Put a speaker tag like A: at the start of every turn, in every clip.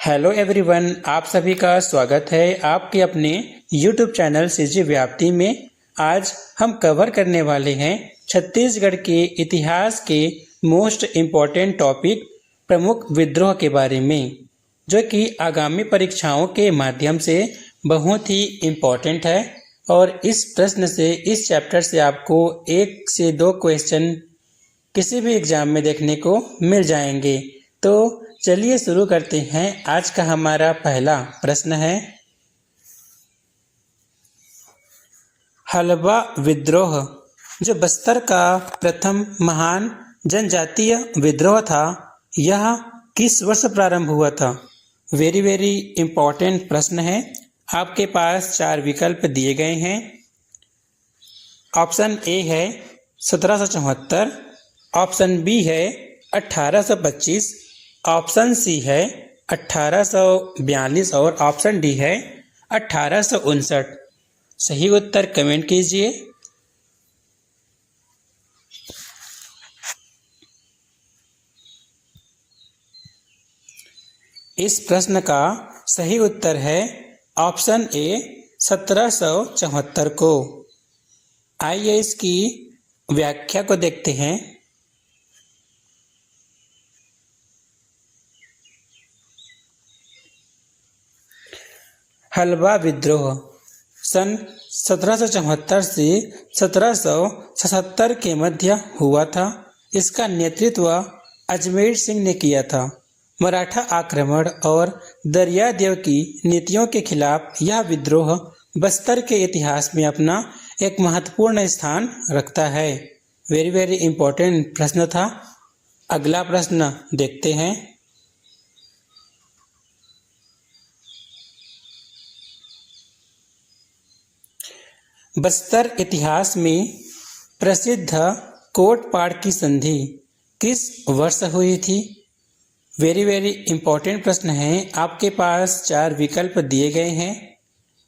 A: Hello everyone, आप सभी का स्वागत है आपके अपने यूट्यूब चैनल सीजी व्याप्ति में। आज हम कवर करने वाले हैं छत्तीसगढ़ के इतिहास के मोस्ट इम्पॉर्टेंट टॉपिक प्रमुख विद्रोह के बारे में, जो कि आगामी परीक्षाओं के माध्यम से बहुत ही इम्पॉर्टेंट है। और इस प्रश्न से, इस चैप्टर से आपको 1 से 2 क्वेश्चन किसी भी एग्जाम में देखने को मिल जाएंगे। तो चलिए शुरू करते हैं। आज का हमारा पहला प्रश्न है, हलबा विद्रोह जो बस्तर का प्रथम महान जनजातीय विद्रोह था, यह किस वर्ष प्रारंभ हुआ था? वेरी इम्पोर्टेंट प्रश्न है। आपके पास 4 विकल्प दिए गए हैं। ऑप्शन ए है 1774, ऑप्शन बी है 1825, ऑप्शन सी है 1842 और ऑप्शन डी है 1859। सही उत्तर कमेंट कीजिए। इस प्रश्न का सही उत्तर है ऑप्शन ए 1774 को। आइए इसकी व्याख्या को देखते हैं। हलबा विद्रोह सन 1774 से 1777 के मध्य हुआ था। इसका नेतृत्व अजमेर सिंह ने किया था। मराठा आक्रमण और दरियादेव की नीतियों के खिलाफ यह विद्रोह बस्तर के इतिहास में अपना एक महत्वपूर्ण स्थान रखता है। वेरी इम्पोर्टेंट प्रश्न था। अगला प्रश्न देखते हैं। बस्तर इतिहास में प्रसिद्ध कोटपाड़ की संधि किस वर्ष हुई थी? वेरी इम्पोर्टेंट प्रश्न है। आपके पास 4 विकल्प दिए गए हैं।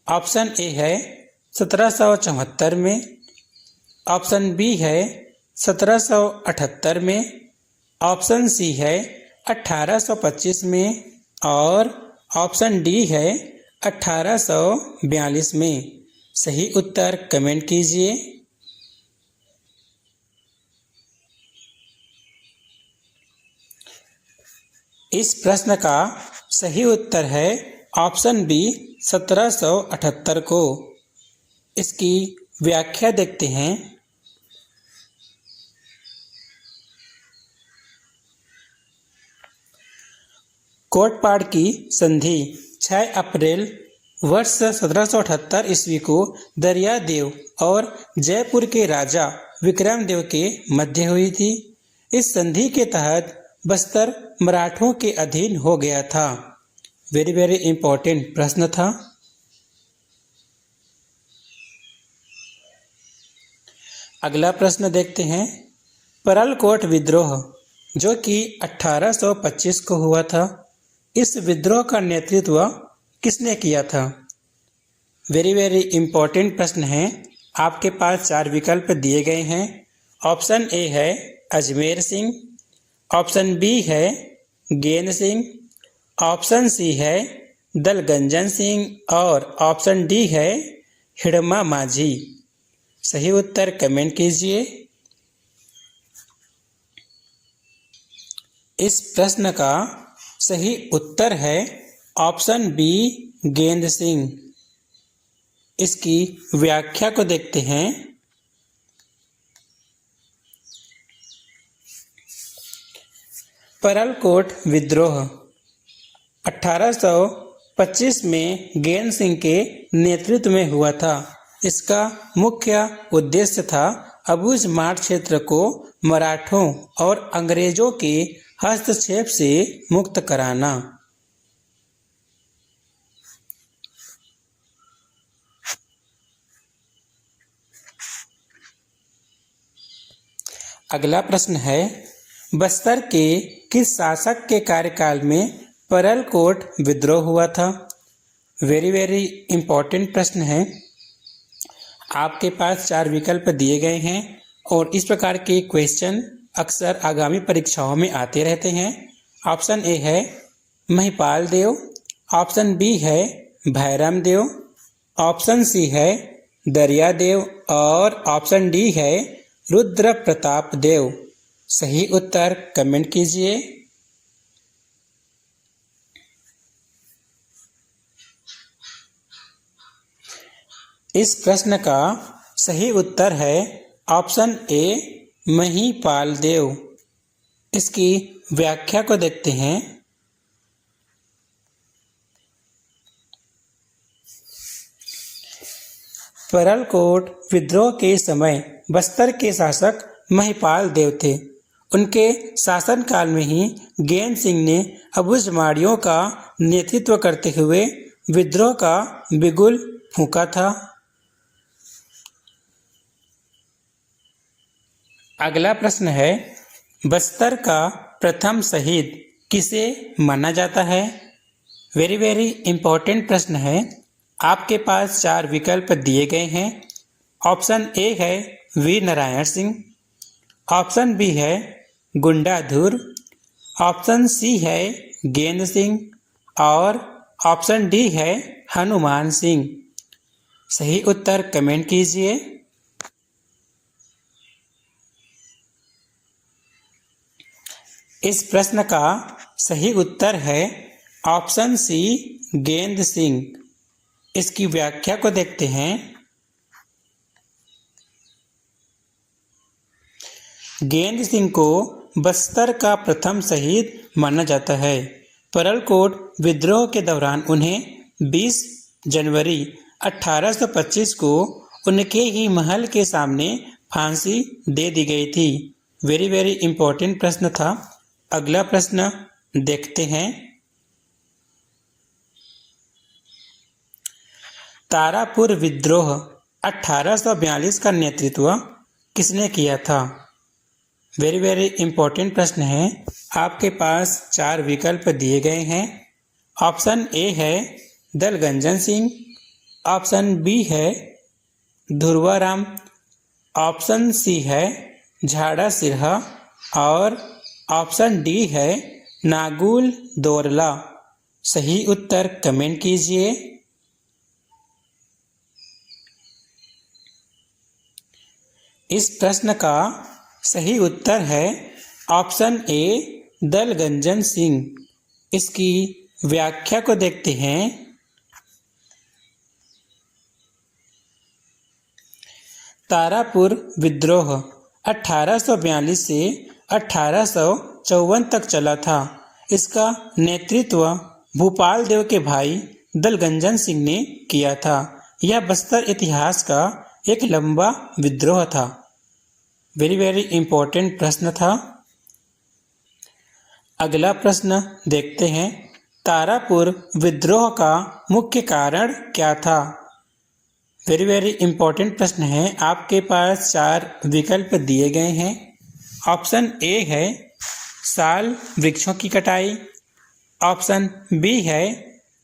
A: ऑप्शन ए है 1774 में, ऑप्शन बी है 1778 में, ऑप्शन सी है 1825 में और ऑप्शन डी है 1842 में। सही उत्तर कमेंट कीजिए। इस प्रश्न का सही उत्तर है ऑप्शन बी 1778 को। इसकी व्याख्या देखते हैं। कोटपाड़ की संधि 6 अप्रैल वर्ष 1778 ईस्वी को दरियादेव और जयपुर के राजा विक्रमदेव के मध्य हुई थी। इस संधि के तहत बस्तर मराठों के अधीन हो गया था। वेरी इम्पोर्टेंट प्रश्न था। अगला प्रश्न देखते हैं। परलकोट विद्रोह जो कि 1825 को हुआ था, इस विद्रोह का नेतृत्व किसने किया था? वेरी इम्पोर्टेंट प्रश्न है। आपके पास 4 विकल्प दिए गए हैं। ऑप्शन ए है अजमेर सिंह, ऑप्शन बी है गेंद सिंह, ऑप्शन सी है दलगंजन सिंह और ऑप्शन डी है हिड़मा माझी। सही उत्तर कमेंट कीजिए। इस प्रश्न का सही उत्तर है ऑप्शन बी गेंद सिंह। इसकी व्याख्या को देखते हैं। परलकोट विद्रोह 1825 में गेंद सिंह के नेतृत्व में हुआ था। इसका मुख्य उद्देश्य था अबुझमाड़ क्षेत्र को मराठों और अंग्रेजों के हस्तक्षेप से मुक्त कराना। अगला प्रश्न है, बस्तर के किस शासक के कार्यकाल में परलकोट विद्रोह हुआ था? वेरी इम्पोर्टेंट प्रश्न है। आपके पास 4 विकल्प दिए गए हैं और इस प्रकार के क्वेश्चन अक्सर आगामी परीक्षाओं में आते रहते हैं। ऑप्शन ए है महिपाल देव, ऑप्शन बी है भैरम देव, ऑप्शन सी है दरिया देव और ऑप्शन डी है रुद्र प्रताप देव। सही उत्तर कमेंट कीजिए। इस प्रश्न का सही उत्तर है ऑप्शन ए महिपाल देव। इसकी व्याख्या को देखते हैं। परलकोट विद्रोह के समय बस्तर के शासक महिपाल देव थे। उनके शासनकाल में ही गैंद सिंह ने अबुझमाड़ियों का नेतृत्व करते हुए विद्रोह का बिगुल फूंका था। अगला प्रश्न है, बस्तर का प्रथम शहीद किसे माना जाता है? वेरी इम्पोर्टेंट प्रश्न है। आपके पास 4 विकल्प दिए गए हैं। ऑप्शन ए है वीर नारायण सिंह, ऑप्शन बी है गुंडाधुर, ऑप्शन सी है गेंद सिंह और ऑप्शन डी है हनुमान सिंह। सही उत्तर कमेंट कीजिए। इस प्रश्न का सही उत्तर है ऑप्शन सी गेंद सिंह। इसकी व्याख्या को देखते हैं। गेंद सिंह को बस्तर का प्रथम शहीद माना जाता है। परलकोट विद्रोह के दौरान उन्हें 20 जनवरी 1825 को उनके ही महल के सामने फांसी दे दी गई थी। वेरी इम्पोर्टेंट प्रश्न था। अगला प्रश्न देखते हैं। तारापुर विद्रोह 1842 का नेतृत्व किसने किया था? वेरी इम्पोर्टेंट प्रश्न है। आपके पास 4 विकल्प दिए गए हैं। ऑप्शन ए है दलगंजन सिंह, ऑप्शन बी है ध्रुवाराम, ऑप्शन सी है झाड़ा सिरहा और ऑप्शन डी है नागुल दोरला। सही उत्तर कमेंट कीजिए। इस प्रश्न का सही उत्तर है ऑप्शन ए दलगंजन सिंह। इसकी व्याख्या को देखते हैं। तारापुर विद्रोह 1842 से 1854 तक चला था। इसका नेतृत्व भूपाल देव के भाई दलगंजन सिंह ने किया था। यह बस्तर इतिहास का एक लंबा विद्रोह था। वेरी इम्पोर्टेंट प्रश्न था। अगला प्रश्न देखते हैं। तारापुर विद्रोह का मुख्य कारण क्या था? वेरी इम्पोर्टेंट प्रश्न है। आपके पास 4 विकल्प दिए गए हैं। ऑप्शन ए है साल वृक्षों की कटाई, ऑप्शन बी है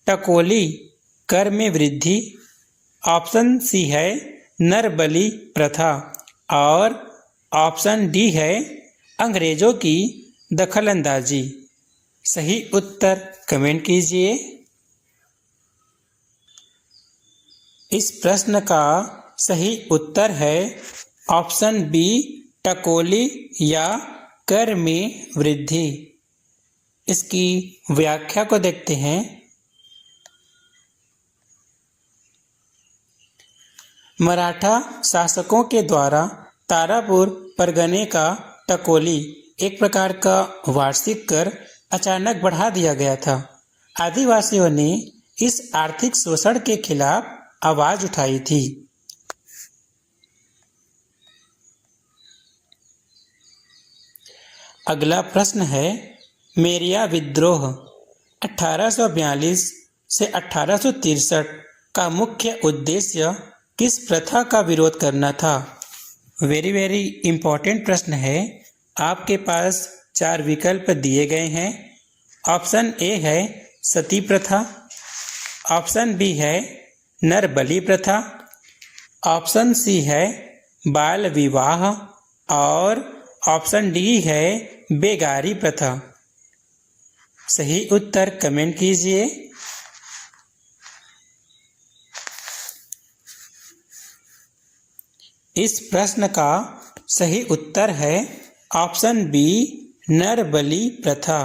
A: टकोली कर में वृद्धि, ऑप्शन सी है नरबली प्रथा और ऑप्शन डी है अंग्रेजों की दखलंदाजी। सही उत्तर कमेंट कीजिए। इस प्रश्न का सही उत्तर है ऑप्शन बी टकोली या कर में वृद्धि। इसकी व्याख्या को देखते हैं। मराठा शासकों के द्वारा तारापुर परगने का टकोली एक प्रकार का वार्षिक कर अचानक बढ़ा दिया गया था। आदिवासियों ने इस आर्थिक शोषण के खिलाफ आवाज उठाई थी। अगला प्रश्न है, मेरिया विद्रोह 1842 से 1863 का मुख्य उद्देश्य किस प्रथा का विरोध करना था? वेरी इम्पोर्टेंट प्रश्न है। आपके पास 4 विकल्प दिए गए हैं। ऑप्शन ए है सती प्रथा, ऑप्शन बी है नरबली प्रथा, ऑप्शन सी है बाल विवाह और ऑप्शन डी है बेगारी प्रथा। सही उत्तर कमेंट कीजिए। इस प्रश्न का सही उत्तर है ऑप्शन बी, नरबलि प्रथा।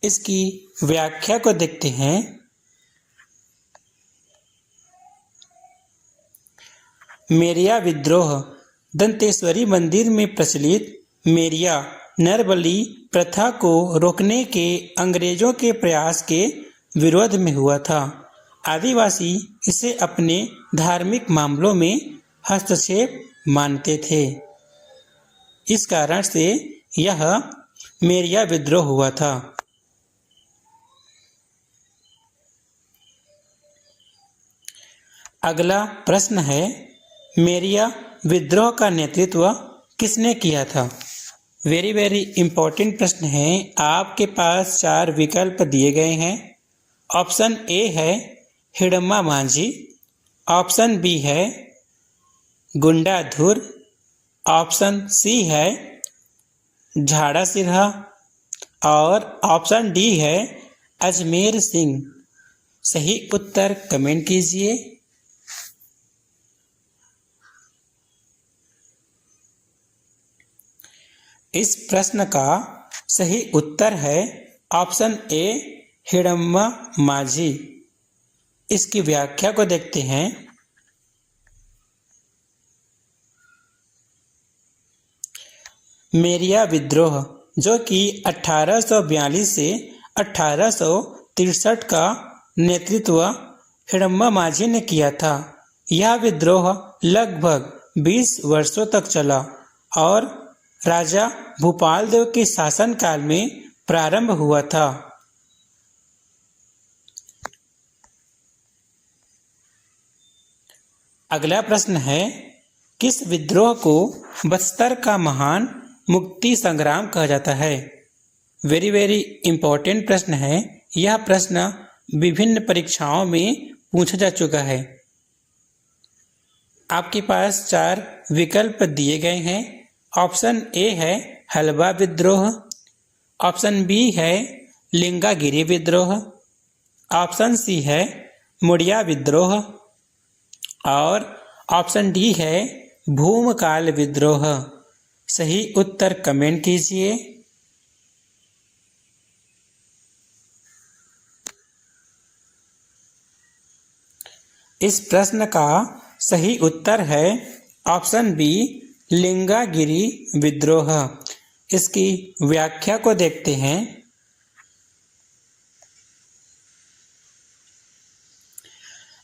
A: इसकी व्याख्या को देखते हैं। मेरिया विद्रोह दंतेश्वरी मंदिर में प्रचलित मेरिया नरबलि प्रथा को रोकने के अंग्रेजों के प्रयास के विरोध में हुआ था। आदिवासी इसे अपने धार्मिक मामलों में हस्तक्षेप मानते थे। इस कारण से यह मेरिया विद्रोह हुआ था। अगला प्रश्न है, मेरिया विद्रोह का नेतृत्व किसने किया था? वेरी इम्पोर्टेंट प्रश्न है। आपके पास 4 विकल्प दिए गए हैं। ऑप्शन ए है हिडम्मा माझी, ऑप्शन बी है गुंडाधुर, ऑप्शन सी है झाड़ा सिरहा और ऑप्शन डी है अजमेर सिंह। सही उत्तर कमेंट कीजिए। इस प्रश्न का सही उत्तर है ऑप्शन ए, हिडम्मा माझी। इसकी व्याख्या को देखते हैं। मेरिया विद्रोह जो कि 1842 से 1863 का नेतृत्व हिडम्मा माझी ने किया था। यह विद्रोह लगभग 20 वर्षों तक चला और राजा भूपाल देव के शासनकाल में प्रारंभ हुआ था। अगला प्रश्न है, किस विद्रोह को बस्तर का महान मुक्ति संग्राम कहा जाता है? वेरी इम्पोर्टेंट प्रश्न है। यह प्रश्न विभिन्न परीक्षाओं में पूछा जा चुका है। आपके पास 4 विकल्प दिए गए हैं। ऑप्शन ए है हलवा विद्रोह, ऑप्शन बी है लिंगागिरी विद्रोह, ऑप्शन सी है मुड़िया विद्रोह और ऑप्शन डी है भूमकाल विद्रोह। सही उत्तर कमेंट कीजिए। इस प्रश्न का सही उत्तर है ऑप्शन बी, लिंगागिरी विद्रोह। इसकी व्याख्या को देखते हैं।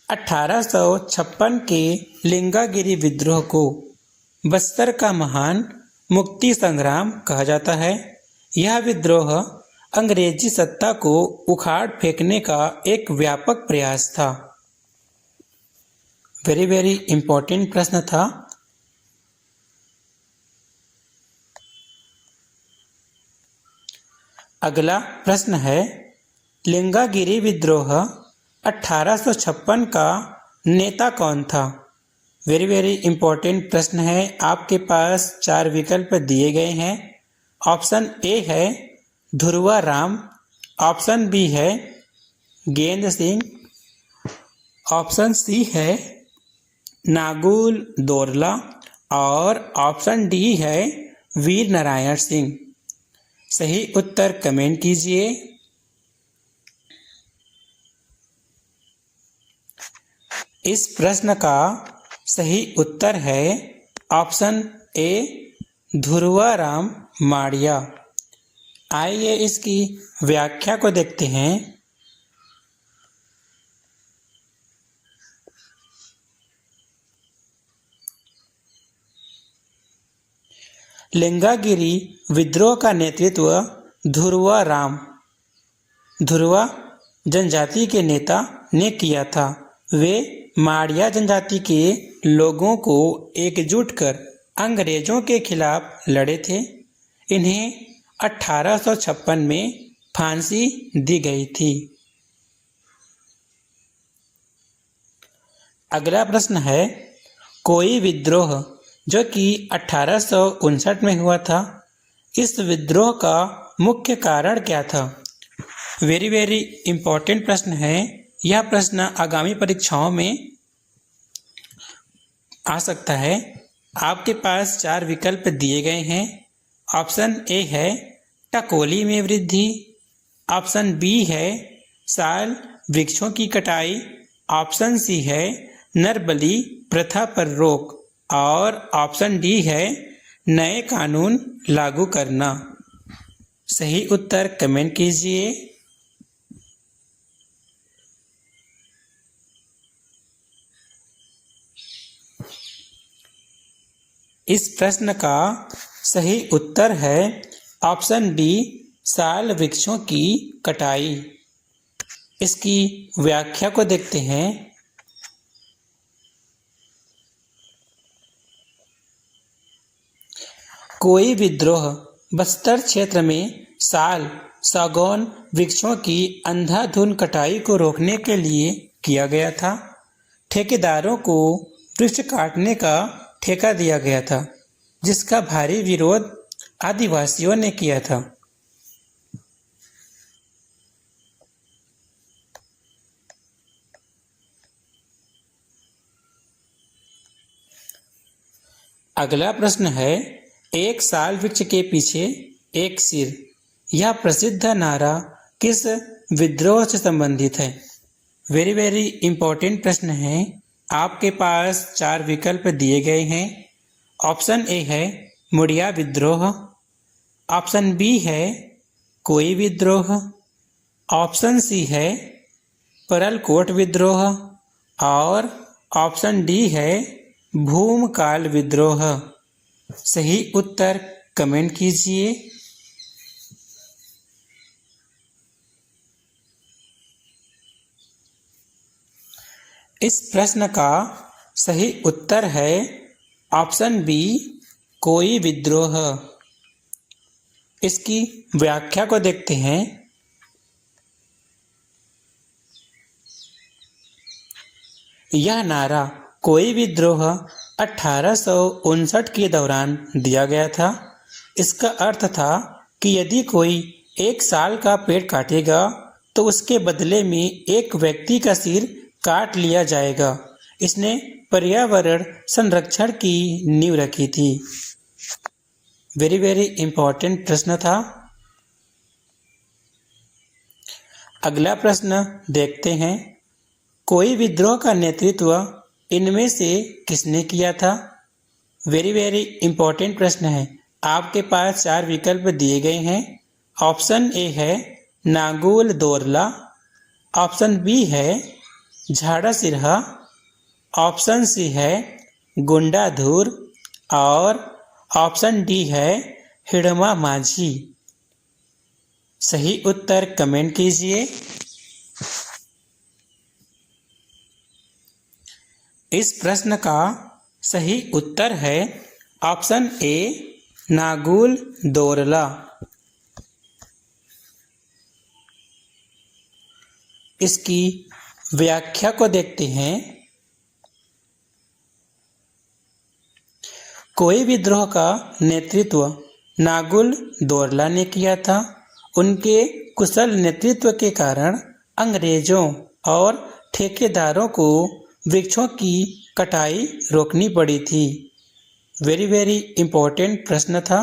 A: 1856 के लिंगागिरी विद्रोह को बस्तर का महान मुक्ति संग्राम कहा जाता है। यह विद्रोह अंग्रेजी सत्ता को उखाड़ फेंकने का एक व्यापक प्रयास था। वेरी इम्पोर्टेंट प्रश्न था। अगला प्रश्न है, लिंगागिरी विद्रोह 1856 का नेता कौन था? वेरी इम्पोर्टेंट प्रश्न है। आपके पास 4 विकल्प दिए गए हैं। ऑप्शन ए है धुरवा राम, ऑप्शन बी है गेंद सिंह, ऑप्शन सी है नागुल दोरला और ऑप्शन डी है वीर नारायण सिंह। सही उत्तर कमेंट कीजिए। इस प्रश्न का सही उत्तर है ऑप्शन ए, धुरवा राम माड़िया। आइए इसकी व्याख्या को देखते हैं। लिंगागिरी विद्रोह का नेतृत्व धुरवा जनजाति के नेता ने किया था। वे माड़िया जनजाति के लोगों को एकजुट कर अंग्रेजों के खिलाफ लड़े थे। इन्हें 1856 में फांसी दी गई थी। अगला प्रश्न है, कोई विद्रोह जो कि 1859 में हुआ था, इस विद्रोह का मुख्य कारण क्या था? वेरी इम्पोर्टेंट प्रश्न है। यह प्रश्न आगामी परीक्षाओं में आ सकता है। आपके पास 4 विकल्प दिए गए हैं। ऑप्शन ए है टकोली में वृद्धि, ऑप्शन बी है साल वृक्षों की कटाई, ऑप्शन सी है नरबली प्रथा पर रोक और ऑप्शन डी है नए कानून लागू करना। सही उत्तर कमेंट कीजिए। इस प्रश्न का सही उत्तर है ऑप्शन डी साल वृक्षों की कटाई। इसकी व्याख्या को देखते हैं। कोई विद्रोह बस्तर क्षेत्र में साल सागौन वृक्षों की अंधाधुंध कटाई को रोकने के लिए किया गया था। ठेकेदारों को वृक्ष काटने का ठेका दिया गया था, जिसका भारी विरोध आदिवासियों ने किया था। अगला प्रश्न है एक साल वृक्ष के पीछे एक सिर। यह प्रसिद्ध नारा किस विद्रोह से संबंधित है? वेरी इम्पोर्टेंट प्रश्न है। आपके पास 4 विकल्प दिए गए हैं। ऑप्शन ए है मुड़िया विद्रोह, ऑप्शन बी है कोई विद्रोह, ऑप्शन सी है परलकोट विद्रोह और ऑप्शन डी है भूमकाल विद्रोह। सही उत्तर कमेंट कीजिए। इस प्रश्न का सही उत्तर है ऑप्शन बी कोई विद्रोह। इसकी व्याख्या को देखते हैं। यह नारा कोई विद्रोह 1859 के दौरान दिया गया था। इसका अर्थ था कि यदि कोई 1 साल का पेड़ काटेगा तो उसके बदले में एक व्यक्ति का सिर काट लिया जाएगा। इसने पर्यावरण संरक्षण की नींव रखी थी। वेरी इम्पोर्टेंट प्रश्न था। अगला प्रश्न देखते हैं। कोई विद्रोह का नेतृत्व इनमें से किसने किया था? वेरी इम्पोर्टेंट प्रश्न है। आपके पास 4 विकल्प दिए गए हैं। ऑप्शन ए है नागुल दोरला, ऑप्शन बी है झाड़ा सिरहा, ऑप्शन सी है गुंडाधुर और ऑप्शन डी है हिड़मा माझी। सही उत्तर कमेंट कीजिए। इस प्रश्न का सही उत्तर है ऑप्शन ए नागुल दोरला। इसकी व्याख्या को देखते हैं। कोई विद्रोह का नेतृत्व नागुल दोरला ने किया था। उनके कुशल नेतृत्व के कारण अंग्रेजों और ठेकेदारों को वृक्षों की कटाई रोकनी पड़ी थी। वेरी इम्पोर्टेंट प्रश्न था।